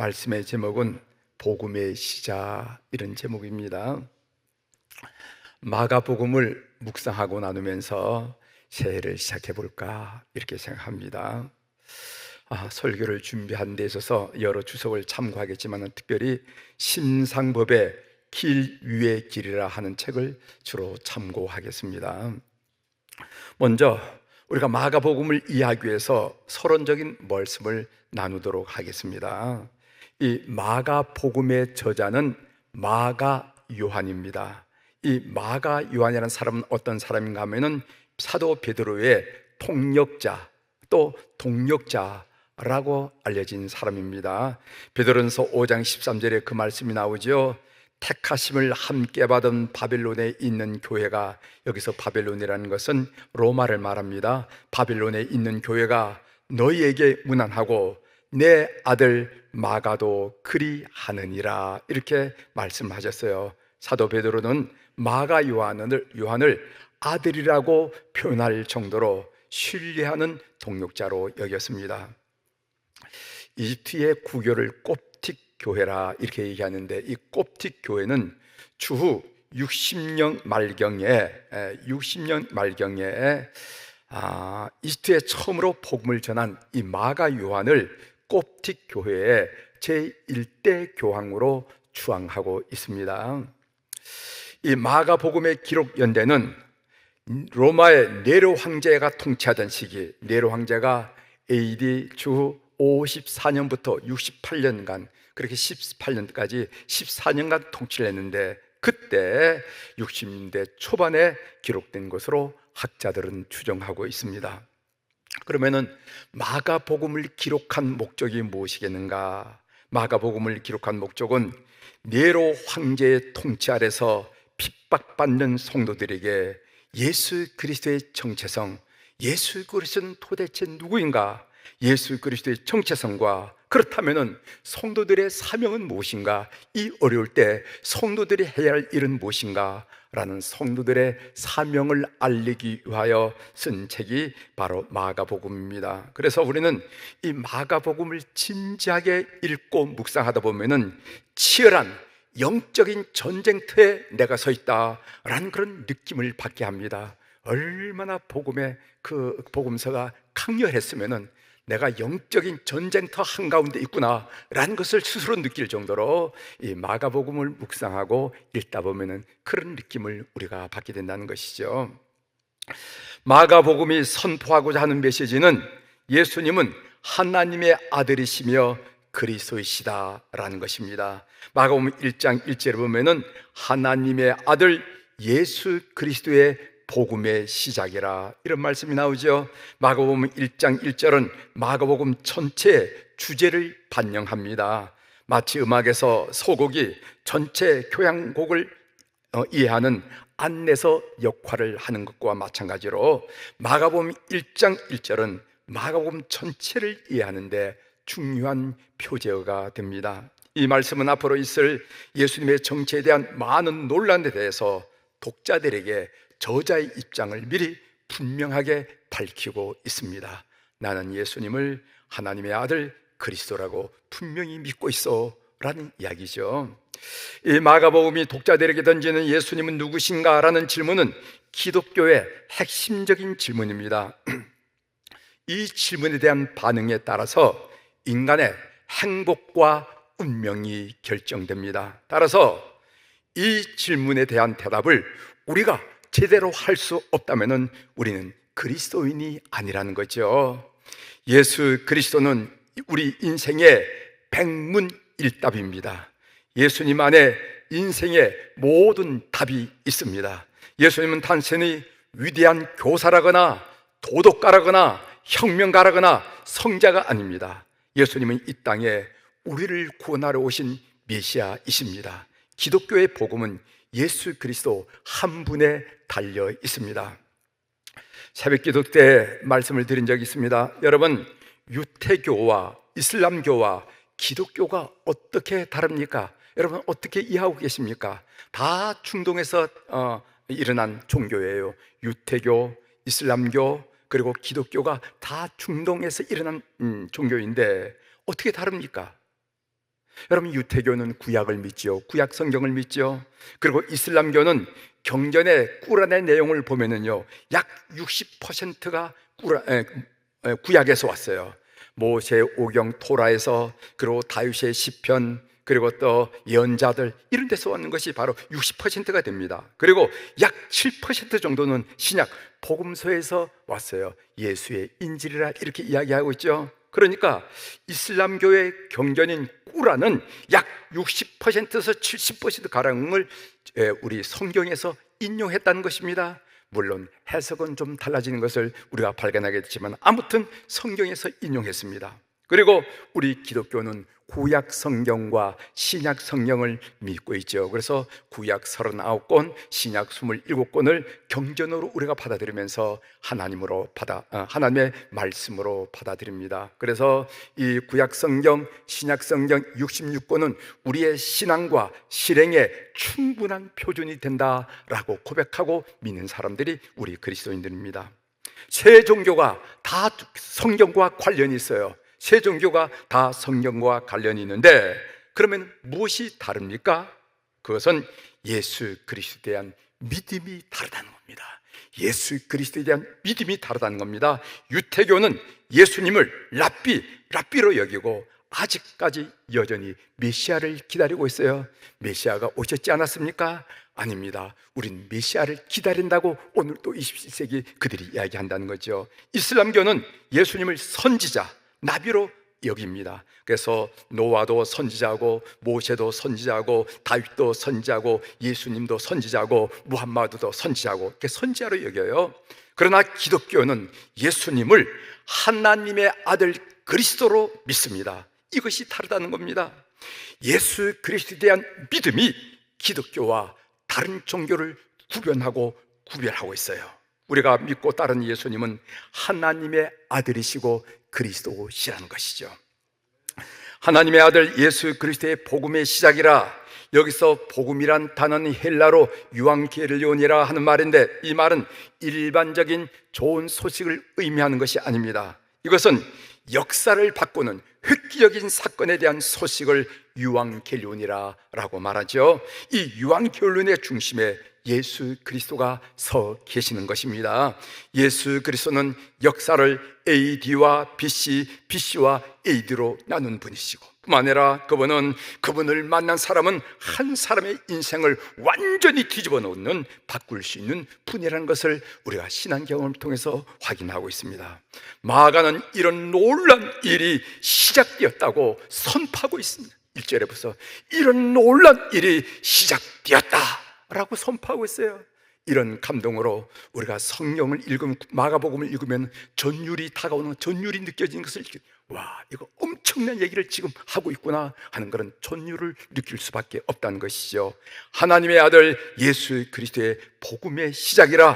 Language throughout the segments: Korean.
말씀의 제목은 복음의 시작, 이런 제목입니다. 마가복음을 묵상하고 나누면서 새해를 시작해 볼까 이렇게 생각합니다. 설교를 준비하는 데 있어서 여러 주석을 참고하겠지만 특별히 심상법의 길 위의 길이라 하는 책을 주로 참고하겠습니다. 먼저 우리가 마가복음을 이해하기 위해서 서론적인 말씀을 나누도록 하겠습니다. 이 마가복음의 저자는 마가 요한입니다. 이 마가 요한이라는 사람은 어떤 사람인가 하면은 사도 베드로의 통역자, 또 동역자라고 알려진 사람입니다. 베드로전서 5장 13절에 그 말씀이 나오죠. 택하심을 함께 받은 바벨론에 있는 교회가, 여기서 바벨론이라는 것은 로마를 말합니다. 바벨론에 있는 교회가 너희에게 문안하고 내 아들 마가도 그리하느니라, 이렇게 말씀하셨어요. 사도 베드로는 마가 요한을 아들이라고 표현할 정도로 신뢰하는 동역자로 여겼습니다. 이집트의 구교를 콥틱 교회라 이렇게 얘기하는데, 이 콥틱 교회는 주후 60년 말경에 이집트에 처음으로 복음을 전한 이 마가 요한을 콥틱 교회의 제1대 교황으로 추앙하고 있습니다. 이 마가복음의 기록 연대는 로마의 네로 황제가 통치하던 시기, 네로 황제가 AD 주 54년부터 68년간, 그렇게 18년까지 14년간 통치를 했는데, 그때 60년대 초반에 기록된 것으로 학자들은 추정하고 있습니다. 그러면은 마가복음을 기록한 목적이 무엇이겠는가? 마가복음을 기록한 목적은 네로 황제의 통치 아래서 핍박받는 성도들에게 예수 그리스도의 정체성, 예수 그리스도는 도대체 누구인가? 예수 그리스도의 정체성과 그렇다면은 성도들의 사명은 무엇인가? 이 어려울 때 성도들이 해야 할 일은 무엇인가? 라는 성도들의 사명을 알리기 위하여 쓴 책이 바로 마가복음입니다. 그래서 우리는 이 마가복음을 진지하게 읽고 묵상하다 보면은 치열한 영적인 전쟁터에 내가 서 있다라는 그런 느낌을 받게 합니다. 얼마나 그 복음서가 강렬했으면은 내가 영적인 전쟁터 한가운데 있구나라는 것을 스스로 느낄 정도로 이 마가복음을 묵상하고 읽다 보면은 그런 느낌을 우리가 받게 된다는 것이죠. 마가복음이 선포하고자 하는 메시지는 예수님은 하나님의 아들이시며 그리스도이시다라는 것입니다. 마가복음 1장 1절에 보면은 하나님의 아들 예수 그리스도의 복음의 시작이라, 이런 말씀이 나오죠. 마가복음 1장 1절은 마가복음 전체의 주제를 반영합니다. 마치 음악에서 소곡이 전체 교향곡을 이해하는 안내서 역할을 하는 것과 마찬가지로 마가복음 1장 1절은 마가복음 전체를 이해하는데 중요한 표제어가 됩니다. 이 말씀은 앞으로 있을 예수님의 정체에 대한 많은 논란에 대해서 독자들에게 저자의 입장을 미리 분명하게 밝히고 있습니다. 나는 예수님을 하나님의 아들 그리스도라고 분명히 믿고 있어 라는 이야기죠. 이 마가복음이 독자들에게 던지는 예수님은 누구신가? 라는 질문은 기독교의 핵심적인 질문입니다. 이 질문에 대한 반응에 따라서 인간의 행복과 운명이 결정됩니다. 따라서 이 질문에 대한 대답을 우리가 제대로 할 수 없다면 우리는 그리스도인이 아니라는 거죠. 예수 그리스도는 우리 인생의 백문일답입니다. 예수님 안에 인생의 모든 답이 있습니다. 예수님은 단순히 위대한 교사라거나 도덕가라거나 혁명가라거나 성자가 아닙니다. 예수님은 이 땅에 우리를 구원하러 오신 메시아이십니다. 기독교의 복음은 예수 그리스도 한 분에 달려 있습니다. 새벽기도 때 말씀을 드린 적이 있습니다. 여러분, 유태교와 이슬람교와 기독교가 어떻게 다릅니까? 여러분 어떻게 이해하고 계십니까? 다 중동에서 일어난 종교예요. 유태교, 이슬람교, 그리고 기독교가 다 중동에서 일어난 종교인데 어떻게 다릅니까? 여러분, 유태교는 구약을 믿죠. 구약 성경을 믿죠. 그리고 이슬람교는 경전의 꾸란의 내용을 보면은요, 약 60%가 구약에서 왔어요. 모세 오경 토라에서, 그리고 다윗의 시편, 그리고 또 예언자들, 이런 데서 왔는 것이 바로 60%가 됩니다. 그리고 약 7% 정도는 신약 복음서에서 왔어요. 예수의 인질이라 이렇게 이야기하고 있죠. 그러니까 이슬람교의 경전인 꾸란은 약 60%에서 70%가량을 우리 성경에서 인용했다는 것입니다. 물론 해석은 좀 달라지는 것을 우리가 발견하게 됐지만 아무튼 성경에서 인용했습니다. 그리고 우리 기독교는 구약 성경과 신약 성경을 믿고 있죠. 그래서 구약 39권, 신약 27권을 경전으로 우리가 받아들이면서 하나님의 말씀으로 받아들입니다. 그래서 이 구약 성경, 신약 성경 66권은 우리의 신앙과 실행에 충분한 표준이 된다라고 고백하고 믿는 사람들이 우리 그리스도인들입니다. 세 종교가 다 성경과 관련이 있어요. 세 종교가 다 성경과 관련이 있는데, 그러면 무엇이 다릅니까? 그것은 예수 그리스도에 대한 믿음이 다르다는 겁니다. 예수 그리스도에 대한 믿음이 다르다는 겁니다. 유태교는 예수님을 랍비로 여기고 아직까지 여전히 메시아를 기다리고 있어요. 메시아가 오셨지 않았습니까? 아닙니다. 우린 메시아를 기다린다고 오늘 또 21세기 그들이 이야기한다는 거죠. 이슬람교는 예수님을 선지자, 나비로 여깁니다. 그래서 노아도 선지자고, 모세도 선지자고, 다윗도 선지자고, 예수님도 선지자고, 무함마드도 선지자고, 이렇게 선지자로 여겨요. 그러나 기독교는 예수님을 하나님의 아들 그리스도로 믿습니다. 이것이 다르다는 겁니다. 예수 그리스도에 대한 믿음이 기독교와 다른 종교를 구별하고 있어요. 우리가 믿고 따르는 예수님은 하나님의 아들이시고 그리스도시라는 것이죠. 하나님의 아들 예수 그리스도의 복음의 시작이라, 여기서 복음이란 단어는 헬라로 유앙겔리온이라 하는 말인데, 이 말은 일반적인 좋은 소식을 의미하는 것이 아닙니다. 이것은 역사를 바꾸는 획기적인 사건에 대한 소식을 유앙겔리온이라고 말하죠. 이 유앙겔리온의 중심에 예수 그리스도가 서 계시는 것입니다. 예수 그리스도는 역사를 AD와 BC, BC와 AD로 나눈 분이시고, 뿐만 아니라 그분을 만난 사람은 한 사람의 인생을 완전히 뒤집어 놓는, 바꿀 수 있는 분이라는 것을 우리가 신앙 경험을 통해서 확인하고 있습니다. 마가는 이런 놀라운 일이 시작되었다고 선포하고 있습니다. 1절에 벌써 이런 놀라운 일이 시작되었다 라고 선포하고 있어요. 이런 감동으로 우리가 성경을 읽으면, 마가복음을 읽으면 전율이 다가오는, 전율이 느껴지는 것을, 와, 이거 엄청난 얘기를 지금 하고 있구나 하는 그런 전율을 느낄 수밖에 없다는 것이죠. 하나님의 아들 예수 그리스도의 복음의 시작이라,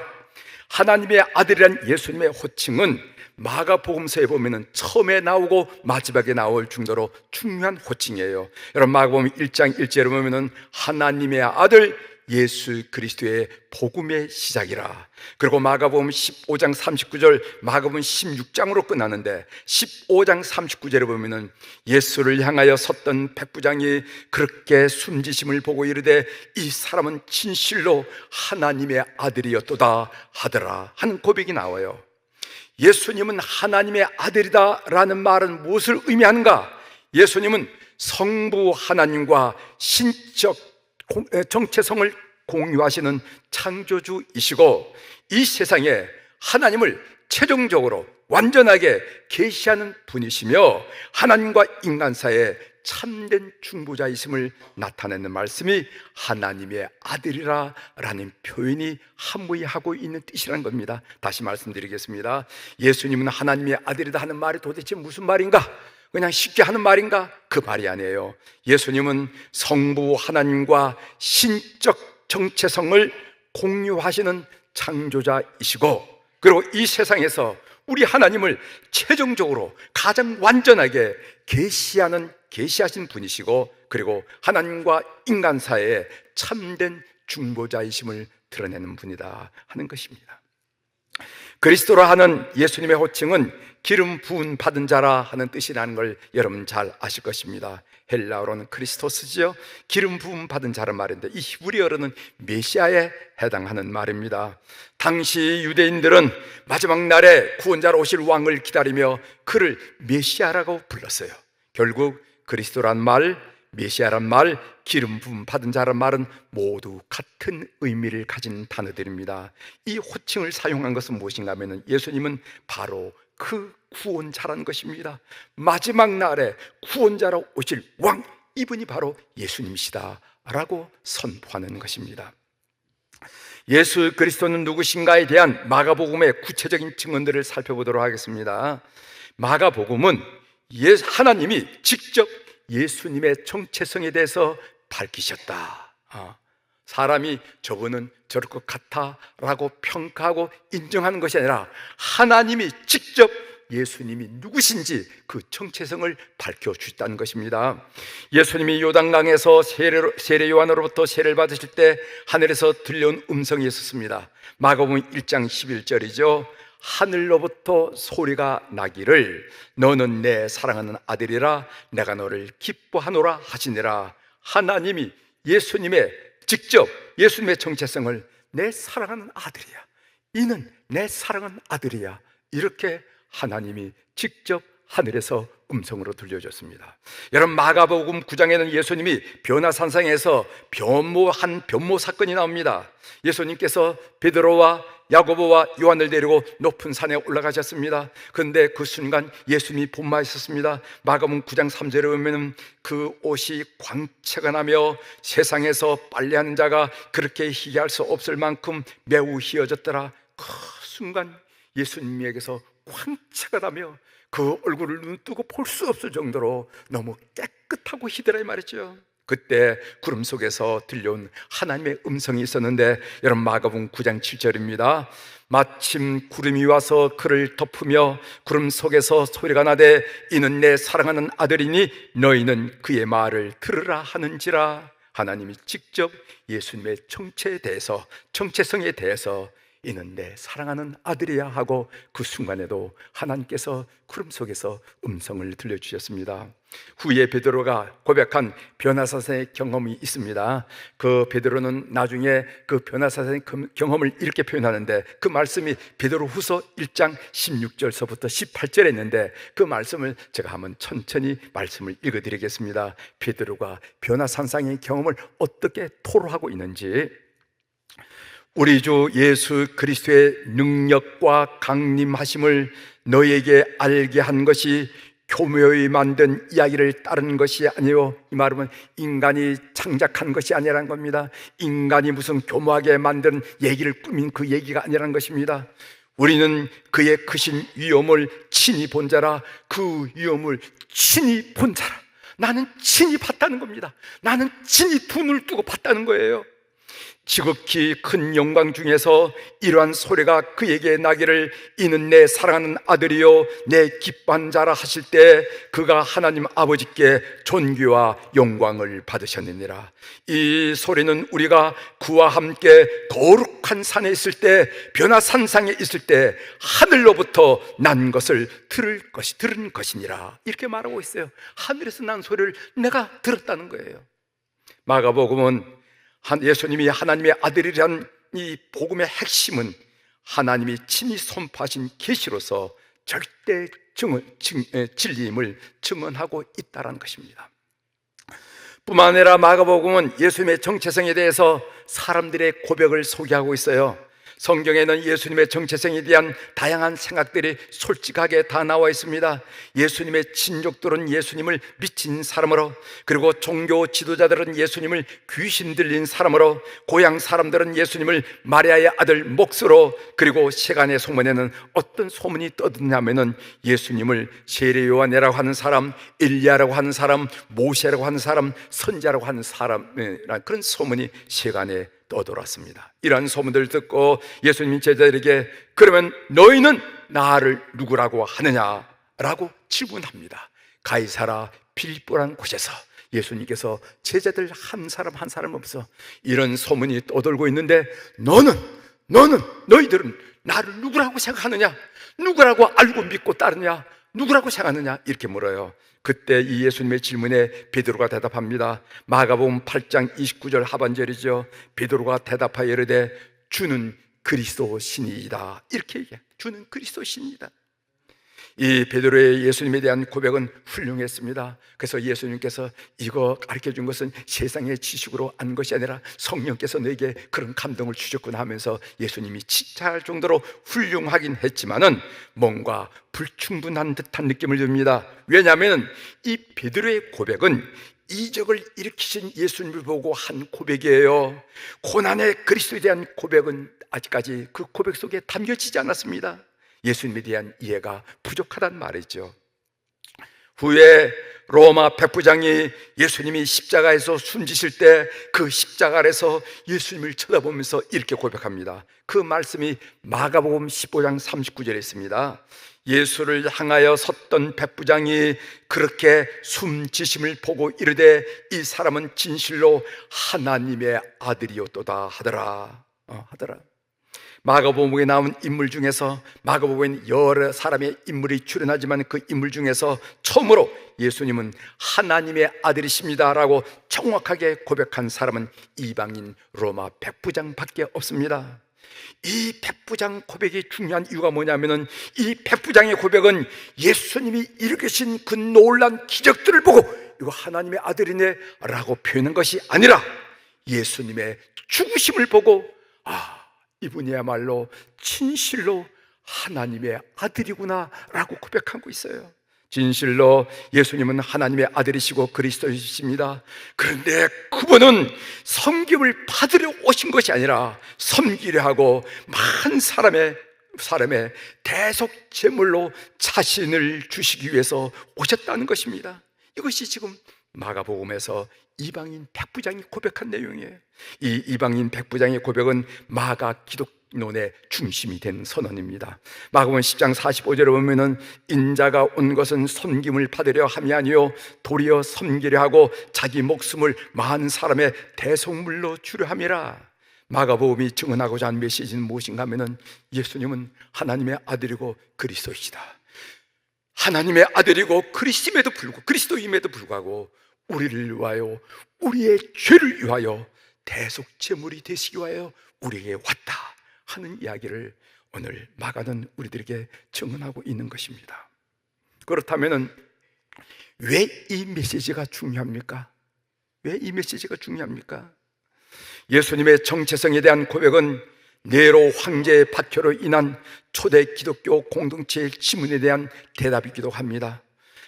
하나님의 아들이란 예수님의 호칭은 마가복음서에 보면은 처음에 나오고 마지막에 나올 정도로 중요한 호칭이에요. 여러분, 마가복음 1장 1절에 보면은 하나님의 아들 예수 그리스도의 복음의 시작이라. 그리고 마가복음 15장 39절, 마가복음 16장으로 끝나는데 15장 39절에 보면은 예수를 향하여 섰던 백부장이 그렇게 숨지심을 보고 이르되 이 사람은 진실로 하나님의 아들이었도다 하더라 하는 고백이 나와요. 예수님은 하나님의 아들이다 라는 말은 무엇을 의미하는가? 예수님은 성부 하나님과 신적 정체성을 공유하시는 창조주이시고, 이 세상에 하나님을 최종적으로 완전하게 계시하는 분이시며, 하나님과 인간 사이에 참된 중보자이심을 나타내는 말씀이 하나님의 아들이라 라는 표현이 함의하고 있는 뜻이라는 겁니다. 다시 말씀드리겠습니다. 예수님은 하나님의 아들이다 하는 말이 도대체 무슨 말인가? 그냥 쉽게 하는 말인가? 그 말이 아니에요. 예수님은 성부 하나님과 신적 정체성을 공유하시는 창조자이시고, 그리고 이 세상에서 우리 하나님을 최종적으로 가장 완전하게 계시하신 분이시고, 그리고 하나님과 인간 사이에 참된 중보자이심을 드러내는 분이다 하는 것입니다. 그리스도라 하는 예수님의 호칭은 기름 부은 받은 자라 하는 뜻이라는 걸 여러분 잘 아실 것입니다. 헬라어로는 크리스토스지요. 기름 부음 받은 자란 말인데 이 히브리어로는 메시아에 해당하는 말입니다. 당시 유대인들은 마지막 날에 구원자로 오실 왕을 기다리며 그를 메시아라고 불렀어요. 결국 그리스도란 말, 메시아란 말, 기름 부음 받은 자란 말은 모두 같은 의미를 가진 단어들입니다. 이 호칭을 사용한 것은 무엇인가 하면 예수님은 바로 그 구원자라는 것입니다. 마지막 날에 구원자로 오실 왕, 이분이 바로 예수님이시다 라고 선포하는 것입니다. 예수 그리스도는 누구신가에 대한 마가복음의 구체적인 증언들을 살펴보도록 하겠습니다. 마가복음은 하나님이 직접 예수님의 정체성에 대해서 밝히셨다. 사람이 저분은 저럴 것 같아 라고 평가하고 인정하는 것이 아니라 하나님이 직접 예수님이 누구신지 그 정체성을 밝혀주셨다는 것입니다. 예수님이 요단강에서 세례 요한으로부터 세례를 받으실 때 하늘에서 들려온 음성이 있었습니다. 마가복음 1장 11절이죠. 하늘로부터 소리가 나기를 너는 내 사랑하는 아들이라 내가 너를 기뻐하노라 하시니라. 하나님이 예수님의 직접 예수님의 정체성을 내 사랑하는 아들이야, 이는 내 사랑하는 아들이야, 이렇게 하나님이 직접 하늘에서 음성으로 들려줬습니다. 여러분, 마가복음 9장에는 예수님이 변화산상에서 변모 사건이 나옵니다. 예수님께서 베드로와 야고보와 요한을 데리고 높은 산에 올라가셨습니다. 그런데 그 순간 예수님이 본마하셨습니다. 마가복음 9장 3절에 보면 그 옷이 광채가 나며 세상에서 빨래하는 자가 그렇게 희귀할 수 없을 만큼 매우 희어졌더라. 그 순간 예수님에게서 광채가 나며 그 얼굴을 눈 뜨고 볼 수 없을 정도로 너무 깨끗하고 희더라 이 말이죠. 그때 구름 속에서 들려온 하나님의 음성이 있었는데, 여러분 마가복음 9장 7절입니다. 마침 구름이 와서 그를 덮으며 구름 속에서 소리가 나되 이는 내 사랑하는 아들이니 너희는 그의 말을 들으라 하는지라. 하나님이 직접 예수님의 정체에 대해서, 정체성에 대해서 이는 내 사랑하는 아들이야 하고 그 순간에도 하나님께서 구름 속에서 음성을 들려주셨습니다. 후에 베드로가 고백한 변화사상의 경험이 있습니다. 그 베드로는 나중에 그 변화사상의 경험을 이렇게 표현하는데, 그 말씀이 베드로후서 1장 16절서부터 18절에 있는데 그 말씀을 제가 한번 천천히 말씀을 읽어드리겠습니다. 베드로가 변화산상의 경험을 어떻게 토로하고 있는지. 우리 주 예수 그리스도의 능력과 강림하심을 너희에게 알게 한 것이 교묘히 만든 이야기를 따르는 것이 아니요, 이 말은 인간이 창작한 것이 아니라는 겁니다. 인간이 무슨 교묘하게 만든 얘기를 꾸민 그 얘기가 아니라는 것입니다. 우리는 그의 크신 위엄을 친히 본 자라. 그 위엄을 친히 본 자라. 나는 친히 봤다는 겁니다. 나는 친히 두 눈을 뜨고 봤다는 거예요. 지극히 큰 영광 중에서 이러한 소리가 그에게 나기를 이는 내 사랑하는 아들이요 내 기뻐한 자라 하실 때 그가 하나님 아버지께 존귀와 영광을 받으셨느니라. 이 소리는 우리가 그와 함께 거룩한 산에 있을 때, 변화산상에 있을 때 하늘로부터 난 것을 들은 것이니라, 이렇게 말하고 있어요. 하늘에서 난 소리를 내가 들었다는 거예요. 마가복음은 예수님이 하나님의 아들이라는 이 복음의 핵심은 하나님이 친히 선포하신 계시로서 절대 진리임을 증언하고 있다는 것입니다. 뿐만 아니라 마가복음은 예수님의 정체성에 대해서 사람들의 고백을 소개하고 있어요. 성경에는 예수님의 정체성에 대한 다양한 생각들이 솔직하게 다 나와 있습니다. 예수님의 친족들은 예수님을 미친 사람으로, 그리고 종교 지도자들은 예수님을 귀신 들린 사람으로, 고향 사람들은 예수님을 마리아의 아들 목수로, 그리고 세간의 소문에는 어떤 소문이 떠드냐면은 예수님을 세례 요한이라고 하는 사람, 엘리야라고 하는 사람, 모세라고 하는 사람, 선지자라고 하는 사람이라는 그런 소문이 세간에 떠돌았습니다. 이러한 소문들을 듣고 예수님 제자들에게 그러면 너희는 나를 누구라고 하느냐라고 질문합니다. 가이사라 빌립보라는 곳에서 예수님께서 제자들 한 사람 한 사람 없어 이런 소문이 떠돌고 있는데 너희들은 나를 누구라고 생각하느냐? 누구라고 알고 믿고 따르냐? 누구라고 생각하느냐? 이렇게 물어요. 그때 이 예수님의 질문에 베드로가 대답합니다. 마가복음 8장 29절 하반절이죠. 베드로가 대답하여 이르되 주는 그리스도 신이이다. 이렇게 얘기해요. 주는 그리스도 신이다. 이 베드로의 예수님에 대한 고백은 훌륭했습니다. 그래서 예수님께서 이거 가르쳐준 것은 세상의 지식으로 안 것이 아니라 성령께서 너에게 그런 감동을 주셨구나 하면서 예수님이 칭찬할 정도로 훌륭하긴 했지만은 뭔가 불충분한 듯한 느낌을 줍니다. 왜냐하면 이 베드로의 고백은 이적을 일으키신 예수님을 보고 한 고백이에요. 고난의 그리스도에 대한 고백은 아직까지 그 고백 속에 담겨지지 않았습니다. 예수님에 대한 이해가 부족하단 말이죠. 후에 로마 백부장이 예수님이 십자가에서 숨지실 때 그 십자가 아래서 예수님을 쳐다보면서 이렇게 고백합니다. 그 말씀이 마가복음 15장 39절에 있습니다. 예수를 향하여 섰던 백부장이 그렇게 숨지심을 보고 이르되 이 사람은 진실로 하나님의 아들이었도다 하더라. 마가복음에 나온 인물 중에서 마가복음엔 여러 사람의 인물이 출연하지만 그 인물 중에서 처음으로 예수님은 하나님의 아들이십니다 라고 정확하게 고백한 사람은 이방인 로마 백부장밖에 없습니다. 이 백부장 고백이 중요한 이유가 뭐냐면은 이 백부장의 고백은 예수님이 일으키신 그 놀라운 기적들을 보고 이거 하나님의 아들이네 라고 표현한 것이 아니라 예수님의 죽으심을 보고 이분이야말로 진실로 하나님의 아들이구나 라고 고백하고 있어요. 진실로 예수님은 하나님의 아들이시고 그리스도이십니다. 그런데 그분은 섬김을 받으려 오신 것이 아니라 섬기려 하고 많은 사람의 대속 제물로 자신을 주시기 위해서 오셨다는 것입니다. 이것이 지금 마가복음에서 이방인 백부장이 고백한 내용이에요. 이 이방인 백부장의 고백은 마가 기독론의 중심이 된 선언입니다. 마가복음 10장 45절에 보면은 인자가 온 것은 섬김을 받으려 함이 아니요 도리어 섬기려 하고 자기 목숨을 많은 사람의 대속물로 주려 함이라. 마가복음이 증언하고자 하는 메시지는 무엇인가 하면은 예수님은 하나님의 아들이고 그리스도이시다. 하나님의 아들이고 그리스도임에도 불구하고 우리를 위하여, 우리의 죄를 위하여 대속 제물이 되시기 위하여 우리에게 왔다 하는 이야기를 오늘 마가는 우리들에게 증언하고 있는 것입니다. 그렇다면 왜 이 메시지가 중요합니까? 왜 이 메시지가 중요합니까? 예수님의 정체성에 대한 고백은 네로 황제의 박해로 인한 초대 기독교 공동체의 질문에 대한 대답이기도 합니다.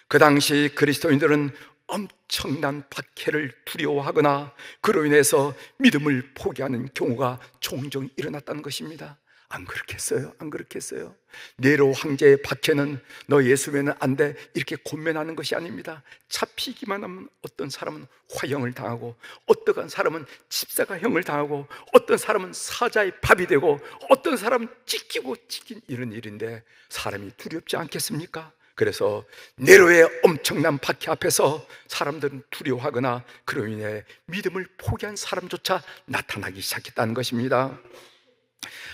그 당시 그리스도인들은 엄청난 박해를 두려워하거나 그로 인해서 믿음을 포기하는 경우가 종종 일어났다는 것입니다. 안 그렇겠어요? 안 그렇겠어요? 네로 황제의 박해는 너 예수 믿으면 안 돼 이렇게 권면하는 것이 아닙니다. 잡히기만 하면 어떤 사람은 화형을 당하고 어떤 사람은 십자가형을 당하고 어떤 사람은 사자의 밥이 되고 어떤 사람은 찢기고 찢긴 이런 일인데 사람이 두렵지 않겠습니까? 그래서 네로의 엄청난 박해 앞에서 사람들은 두려워하거나 그로 인해 믿음을 포기한 사람조차 나타나기 시작했다는 것입니다.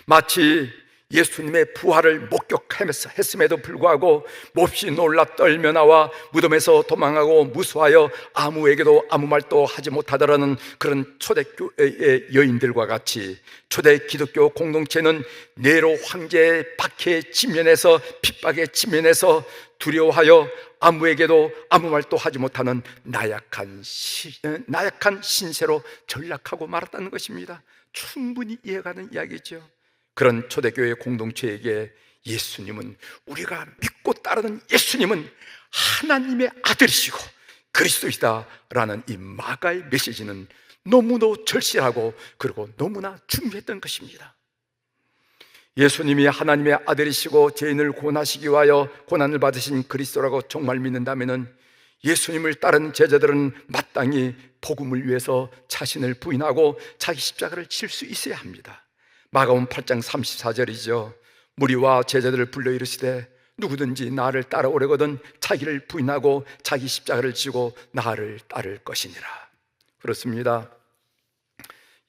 마치 예수님의 부활을 목격했음에도 불구하고 몹시 놀라 떨며 나와 무덤에서 도망하고 무수하여 아무에게도 아무 말도 하지 못하더라는 그런 초대교회의 여인들과 같이 초대 기독교 공동체는 네로 황제의 박해에 직면해서 핍박에 직면해서 두려워하여 아무에게도 아무 말도 하지 못하는 나약한 신세로 전락하고 말았다는 것입니다. 충분히 이해가는 이야기죠. 그런 초대교회 공동체에게 예수님은, 우리가 믿고 따르는 예수님은 하나님의 아들이시고 그리스도이다 라는 이 마가의 메시지는 너무도 절실하고 그리고 너무나 중요했던 것입니다. 예수님이 하나님의 아들이시고 죄인을 구원하시기 위하여 고난을 받으신 그리스도라고 정말 믿는다면 예수님을 따르는 제자들은 마땅히 복음을 위해서 자신을 부인하고 자기 십자가를 칠 수 있어야 합니다. 마가복음 8장 34절이죠. 무리와 제자들을 불러 이르시되 누구든지 나를 따라오려거든 자기를 부인하고 자기 십자가를 지고 나를 따를 것이니라. 그렇습니다.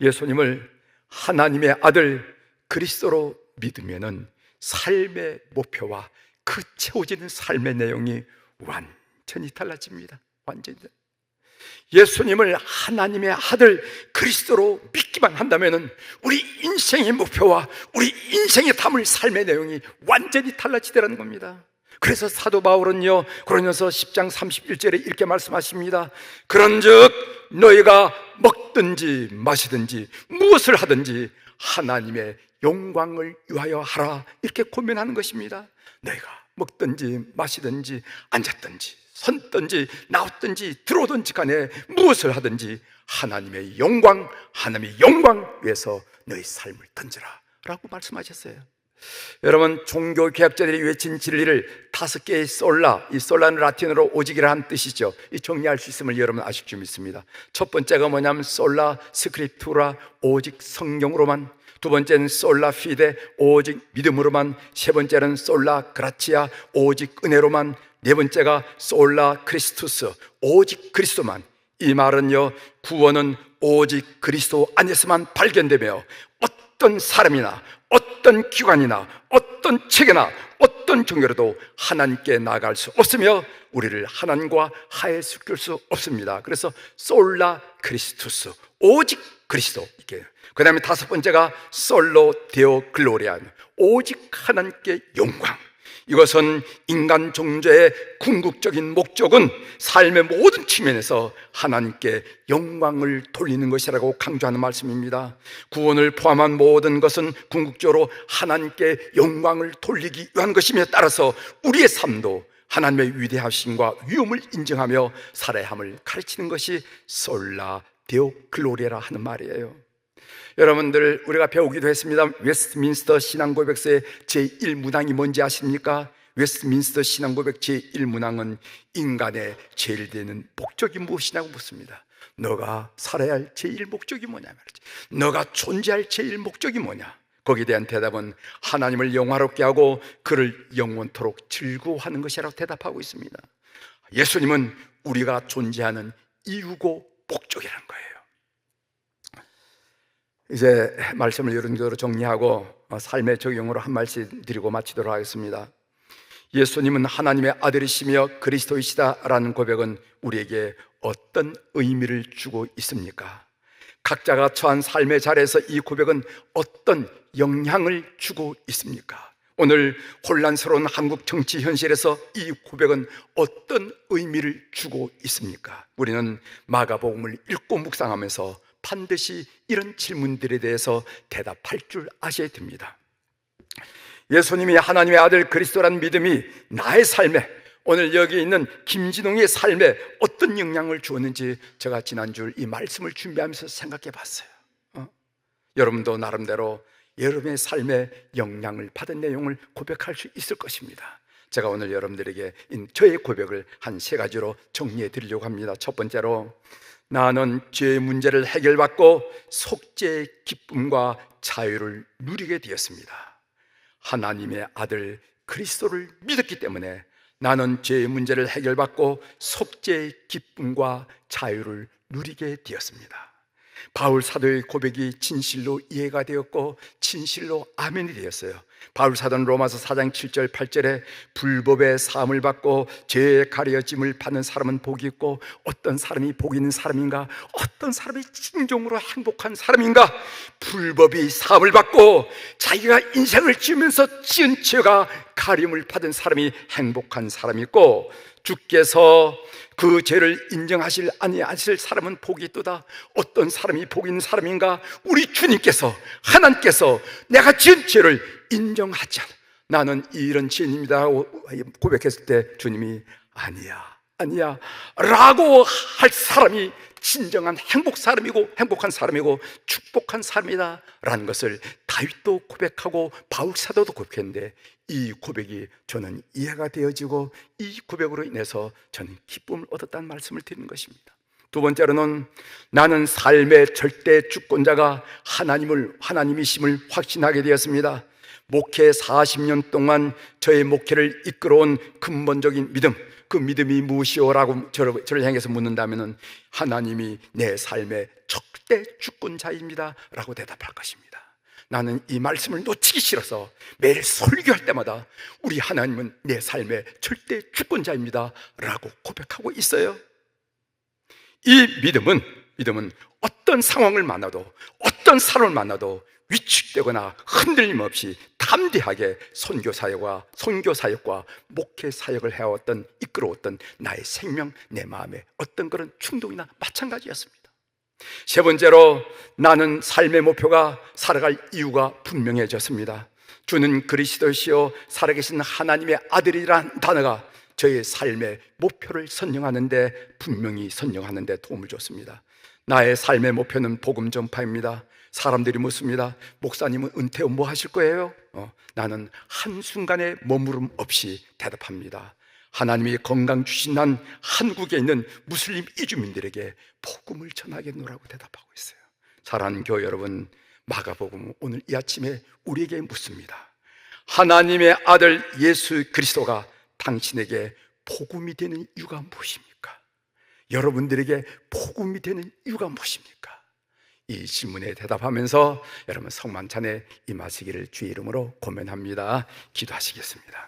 예수님을 하나님의 아들 그리스도로 믿으면은 삶의 목표와 그 채워지는 삶의 내용이 완전히 달라집니다. 완전히. 예수님을 하나님의 아들 그리스도로 믿기만 한다면은 우리 인생의 목표와 우리 인생에 담을 삶의 내용이 완전히 달라지더라는 겁니다. 그래서 사도 바울은요, 고린도서 10장 31절에 이렇게 말씀하십니다. 그런즉 너희가 먹든지 마시든지 무엇을 하든지 하나님의 영광을 위하여 하라, 이렇게 고면하는 것입니다. 너희가 먹든지 마시든지 앉았든지 섰든지 나왔든지 들어오든지 간에 무엇을 하든지 하나님의 영광 위해서 너희 삶을 던져라 라고 말씀하셨어요. 여러분, 종교 개혁자들이 외친 진리를 5개의 솔라, 이 솔라는 라틴어로 오직이라는 뜻이죠. 이 정리할 수 있음을 여러분 아실 줄 믿습니다. 첫 번째가 뭐냐면 솔라 스크립투라, 오직 성경으로만. 두 번째는 솔라 피데, 오직 믿음으로만. 세 번째는 솔라 그라치아, 오직 은혜로만. 네 번째가 솔라 크리스투스, 오직 그리스도만. 이 말은요, 구원은 오직 그리스도 안에서만 발견되며 어떤 사람이나 어떤 기관이나 어떤 체계나 어떤 종교로도 하나님께 나아갈 수 없으며 우리를 하나님과 하에 섞을 수 없습니다. 그래서 솔라 크리스투스, 오직 그리스도. 그 다음에 5번째가 솔로 데오 글로리아, 오직 하나님께 영광. 이것은 인간 존재의 궁극적인 목적은 삶의 모든 측면에서 하나님께 영광을 돌리는 것이라고 강조하는 말씀입니다. 구원을 포함한 모든 것은 궁극적으로 하나님께 영광을 돌리기 위한 것이며, 따라서 우리의 삶도 하나님의 위대하심과 위엄을 인정하며 살아야 함을 가르치는 것이 솔라 데오 글로리아라 하는 말이에요. 여러분들, 우리가 배우기도 했습니다. 웨스트민스터 신앙고백서의 제1문항이 뭔지 아십니까? 웨스트민스터 신앙고백 제1문항은 인간의 제일 되는 목적이 무엇이냐고 묻습니다. 너가 살아야 할 제1목적이 뭐냐 말이지. 너가 존재할 제1목적이 뭐냐. 거기에 대한 대답은 하나님을 영화롭게 하고 그를 영원토록 즐거워하는 것이라고 대답하고 있습니다. 예수님은 우리가 존재하는 이유고 목적이라는 거예요. 이제 말씀을 이런 식으로 정리하고 삶의 적용으로 한 말씀 드리고 마치도록 하겠습니다. 예수님은 하나님의 아들이시며 그리스도이시다라는 고백은 우리에게 어떤 의미를 주고 있습니까? 각자가 처한 삶의 자리에서 이 고백은 어떤 영향을 주고 있습니까? 오늘 혼란스러운 한국 정치 현실에서 이 고백은 어떤 의미를 주고 있습니까? 우리는 마가복음을 읽고 묵상하면서 반드시 이런 질문들에 대해서 대답할 줄 아셔야 됩니다. 예수님이 하나님의 아들 그리스도라는 믿음이 나의 삶에, 오늘 여기 있는 김진웅의 삶에 어떤 영향을 주었는지 제가 지난주 이 말씀을 준비하면서 생각해 봤어요. 여러분도 나름대로 여러분의 삶에 영향을 받은 내용을 고백할 수 있을 것입니다. 제가 오늘 여러분들에게 저의 고백을 한 3가지로 정리해 드리려고 합니다. 첫 번째로, 나는 죄의 문제를 해결받고 속죄의 기쁨과 자유를 누리게 되었습니다. 하나님의 아들 그리스도를 믿었기 때문에 나는 죄의 문제를 해결받고 속죄의 기쁨과 자유를 누리게 되었습니다. 바울 사도의 고백이 진실로 이해가 되었고 진실로 아멘이 되었어요. 바울 사도는 로마서 4장 7절 8절에 불법의 사함을 받고 죄의 가려짐을 받는 사람은 복이 있고 어떤 사람이 복이 있는 사람인가, 어떤 사람이 진정으로 행복한 사람인가. 불법이 사함을 받고 자기가 인생을 지으면서 지은 죄가 가림을 받은 사람이 행복한 사람이 있고, 주께서 그 죄를 인정하실 아니하실 사람은 복이 있도다. 어떤 사람이 복이 있는 사람인가? 우리 주님께서, 하나님께서 내가 지은 죄를 인정하지 않아, 나는 이런 죄인입니다 고백했을 때 주님이 아니야 라고 할 사람이 진정한 행복한 사람이고 축복한 사람이다 라는 것을 다윗도 고백하고 바울 사도도 고백했는데, 이 고백이 저는 이해가 되어지고 이 고백으로 인해서 저는 기쁨을 얻었다는 말씀을 드리는 것입니다. 두 번째로는, 나는 삶의 절대 주권자가 하나님이심을 확신하게 되었습니다. 목회 40년 동안 저의 목회를 이끌어온 근본적인 믿음, 그 믿음이 무엇이오라고 저를 향해서 묻는다면 하나님이 내 삶의 절대 주권자입니다 라고 대답할 것입니다. 나는 이 말씀을 놓치기 싫어서 매일 설교할 때마다 우리 하나님은 내 삶의 절대 주권자입니다 라고 고백하고 있어요. 이 믿음은 어떤 상황을 만나도, 어떤 사람을 만나도 위축되거나 흔들림 없이 담대하게 선교사역과 목회사역을 해왔던, 이끌어왔던 나의 생명, 내 마음의 어떤 그런 충동이나 마찬가지였습니다. 세 번째로, 나는 삶의 목표가 살아갈 이유가 분명해졌습니다. 주는 그리스도시요 살아계신 하나님의 아들이란 단어가 저의 삶의 목표를 선정하는데, 분명히 선정하는데 도움을 줬습니다. 나의 삶의 목표는 복음 전파입니다. 사람들이 묻습니다. 목사님은 은퇴 후 뭐 하실 거예요? 나는 한순간의 머무름 없이 대답합니다. 하나님이 건강 주신 난 한국에 있는 무슬림 이주민들에게 복음을 전하겠노라고 대답하고 있어요. 사랑하는 교회 여러분, 마가복음 오늘 이 아침에 우리에게 묻습니다. 하나님의 아들 예수 그리스도가 당신에게 복음이 되는 이유가 무엇입니까? 여러분들에게 복음이 되는 이유가 무엇입니까? 이 질문에 대답하면서 여러분 성만찬에 임하시기를 주의 이름으로 권면합니다. 기도하시겠습니다.